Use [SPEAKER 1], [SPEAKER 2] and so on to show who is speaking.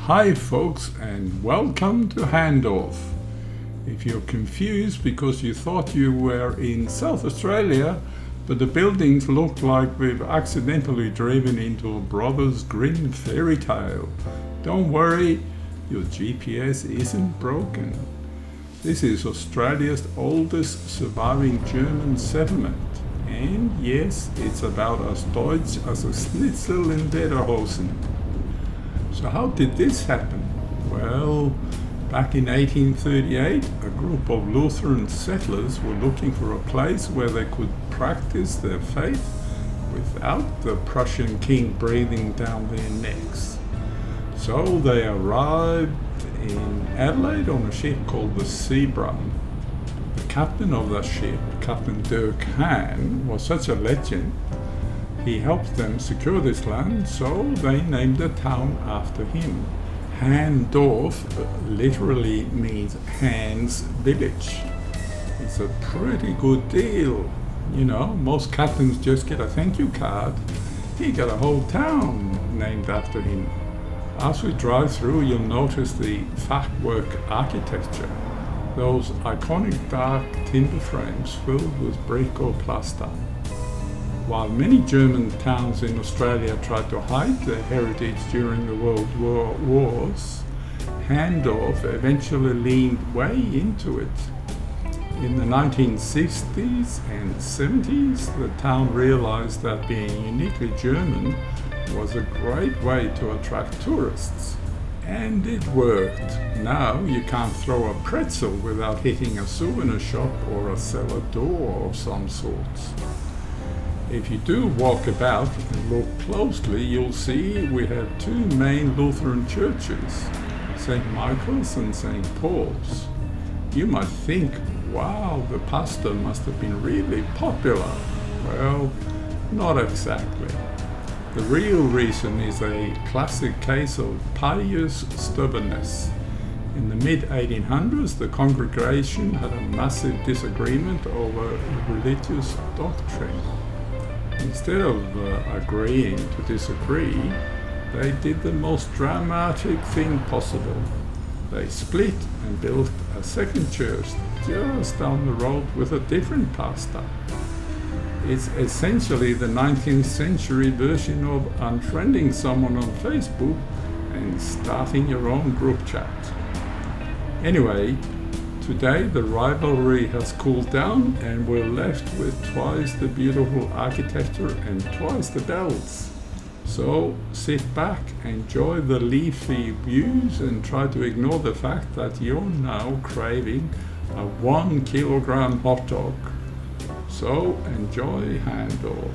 [SPEAKER 1] Hi folks, and welcome to Hahndorf. If you're confused because you thought you were in South Australia, but the buildings look like we've accidentally driven into a Brothers Grimm fairy tale, don't worry, your GPS isn't broken. This is Australia's oldest surviving German settlement, and yes, it's about as Deutsch as a schnitzel in Lederhosen. So how did this happen? Well, back in 1838, a group of Lutheran settlers were looking for a place where they could practice their faith without the Prussian king breathing down their necks. So they arrived in Adelaide on a ship called the Seabrum. The captain of that ship, Captain Dirk Hahn, was such a legend. He helped them secure this land, so they named the town after him. Hahndorf literally means Hahn's village. It's a pretty good deal. You know, most captains just get a thank you card. He got a whole town named after him. As we drive through, you'll notice the fachwerk architecture. Those iconic dark timber frames filled with brick or plaster. While many German towns in Australia tried to hide their heritage during the World Wars, Hahndorf eventually leaned way into it. In the 1960s and 70s, the town realized that being uniquely German was a great way to attract tourists. And it worked. Now you can't throw a pretzel without hitting a souvenir shop or a cellar door of some sorts. If you do walk about and look closely, you'll see we have two main Lutheran churches, St. Michael's and St. Paul's. You might think, wow, the pastor must have been really popular. Well, not exactly. The real reason is a classic case of pious stubbornness. In the mid-1800s, the congregation had a massive disagreement over religious doctrine. Instead of agreeing to disagree, they did the most dramatic thing possible. They split and built a second church just down the road with a different pastor. It's essentially the 19th century version of unfriending someone on Facebook and starting your own group chat. Anyway, today the rivalry has cooled down and we're left with twice the beautiful architecture and twice the bells. So sit back, enjoy the leafy views and try to ignore the fact that you're now craving a 1 kilogram hot dog. So enjoy Hahndorf.